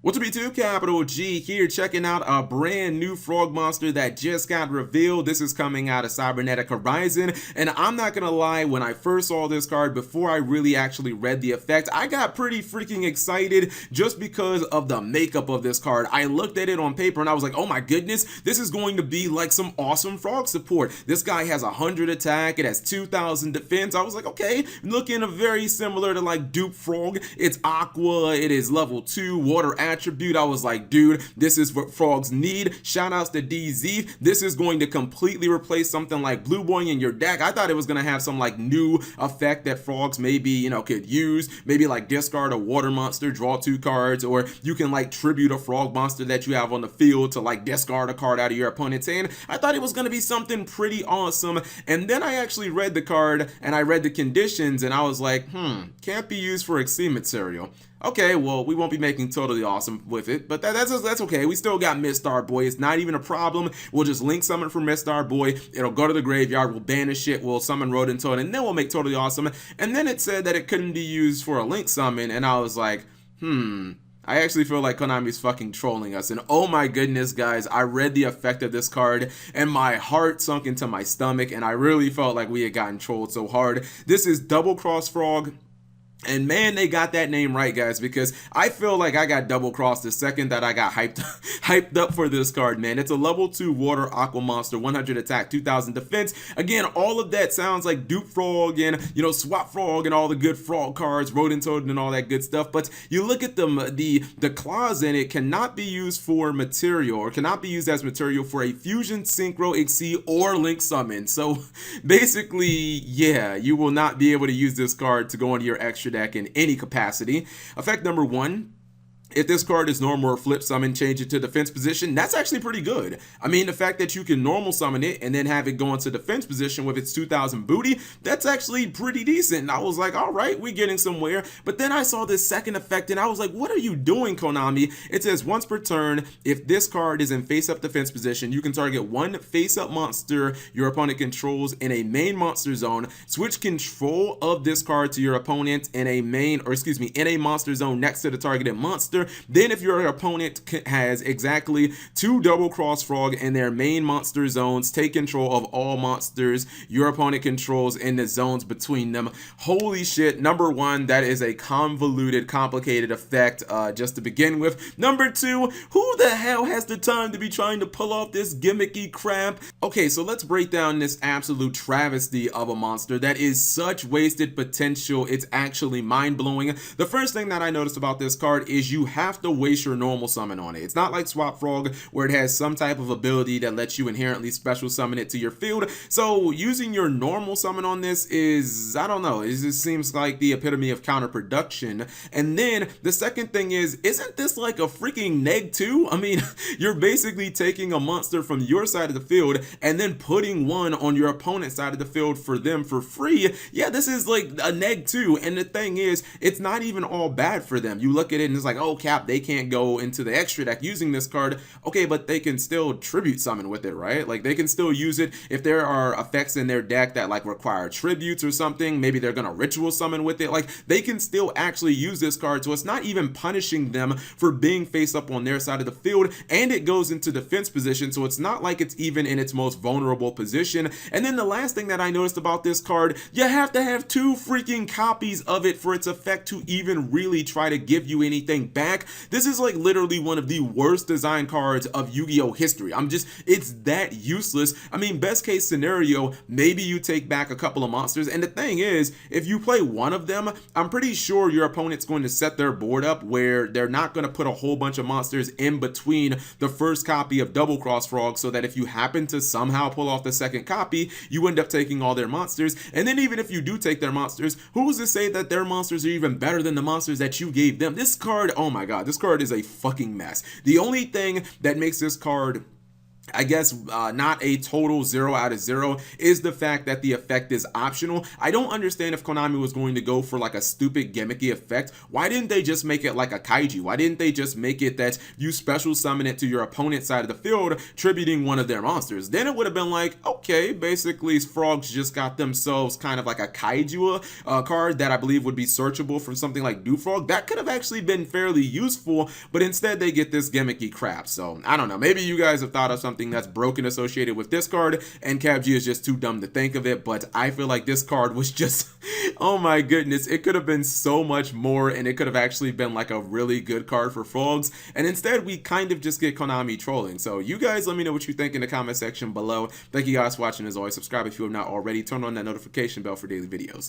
What's up YouTube, Capital G here, checking out a brand new frog monster that just got revealed. This is coming out of Cybernetic Horizon, and I'm not gonna lie, when I first saw this card, before I really actually read the effect, I got pretty freaking excited just because of the makeup of this card. I looked at it on paper and I was like, oh my goodness, this is going to be like some awesome frog support. This guy has 100 attack, it has 2000 defense. I was like, okay, looking very similar to like Dupe Frog. It's Aqua, it is level 2, water attribute. I was like, dude, this is what frogs need. Shout outs to DZ. This is going to completely replace something like Blue Boy in your deck. I thought it was going to have some like new effect that frogs maybe, could use. Maybe like discard a water monster, draw 2 cards, or you can like tribute a frog monster that you have on the field to like discard a card out of your opponent's hand. I thought it was going to be something pretty awesome. And then I actually read the card and I read the conditions and I was like, can't be used for Exceed material. Okay, well, we won't be making totally awesome with it, but that's okay. We still got Mistar Boy. It's not even a problem. We'll just link summon for Mistar Boy. It'll go to the graveyard. We'll banish it. We'll summon Rodent Toad, and then we'll make totally awesome. And then it said that it couldn't be used for a link summon, and I was like, I actually feel like Konami's fucking trolling us. And oh my goodness, guys, I read the effect of this card and my heart sunk into my stomach, and I really felt like we had gotten trolled so hard. This is Double Cross Frog. And man, they got that name right, guys, because I feel like I got double crossed the second that I got hyped up for this card, man. It's a level 2 water aqua monster, 100 attack, 2000 defense. Again, all of that sounds like Dupe Frog and, Swap Frog and all the good frog cards, Rodent Toad and all that good stuff. But you look at them, the clause in it cannot be used for material, or cannot be used as material for a fusion, synchro, exceed, or link summon. So basically, yeah, you will not be able to use this card to go into your extra deck in any capacity. Effect number 1. If this card is normal or flip summon, change it to defense position. That's actually pretty good. I mean, the fact that you can normal summon it and then have it go into defense position with its 2000 booty, that's actually pretty decent. And I was like, all right, we're getting somewhere. But then I saw this second effect and I was like, what are you doing, Konami? It says once per turn, if this card is in face-up defense position, you can target one face-up monster your opponent controls in a main monster zone. Switch control of this card to your opponent in a in a monster zone next to the targeted monster. Then if your opponent has exactly 2 double cross frog in their main monster zones, take control of all monsters your opponent controls in the zones between them. Holy shit. Number 1, that is a convoluted, complicated effect just to begin with. Number 2, who the hell has the time to be trying to pull off this gimmicky crap? Okay, so let's break down this absolute travesty of a monster that is such wasted potential. It's actually mind-blowing. The first thing that I noticed about this card is you have to waste your normal summon on it. It's not like Swap Frog where it has some type of ability that lets you inherently special summon it to your field. So using your normal summon on this is, I don't know, it just seems like the epitome of counterproduction. And then the second thing is, isn't this like a freaking neg 2? I mean, you're basically taking a monster from your side of the field and then putting one on your opponent's side of the field for them for free. Yeah, this is like a neg 2. And the thing is, it's not even all bad for them. You look at it and it's like, oh, Cap, they can't go into the extra deck using this card. Okay, but they can still tribute summon with it, right? Like they can still use it if there are effects in their deck that like require tributes or something. Maybe they're gonna ritual summon with it. Like they can still actually use this card, so it's not even punishing them for being face up on their side of the field, and it goes into defense position, so it's not like it's even in its most vulnerable position. And then the last thing that I noticed about this card, you have to have 2 freaking copies of it for its effect to even really try to give you anything back. This is like literally one of the worst design cards of Yu-Gi-Oh history. It's that useless. I mean, best case scenario, maybe you take back a couple of monsters, and the thing is, if you play one of them, I'm pretty sure your opponent's going to set their board up where they're not going to put a whole bunch of monsters in between the first copy of Double Cross Frog, so that if you happen to somehow pull off the second copy, you end up taking all their monsters. And then even if you do take their monsters, who's to say that their monsters are even better than the monsters that you gave them? This card, oh my god, this card is a fucking mess. The only thing that makes this card I guess not a total 0 out of 0 is the fact that the effect is optional. I don't understand if Konami was going to go for like a stupid gimmicky effect. Why didn't they just make it like a kaiju? Why didn't they just make it that you special summon it to your opponent's side of the field, tributing one of their monsters? Then it would have been like, okay, basically frogs just got themselves kind of like a kaiju card that I believe would be searchable from something like Dewfrog. That could have actually been fairly useful, but instead they get this gimmicky crap. So I don't know, maybe you guys have thought of something that's broken associated with this card and CapG is just too dumb to think of it, but I feel like this card was just oh my goodness, it could have been so much more, and it could have actually been like a really good card for frogs, and instead we kind of just get Konami trolling. So you guys let me know what you think in the comment section below. Thank you guys for watching. As always, subscribe if you have not already, turn on that notification bell for daily videos.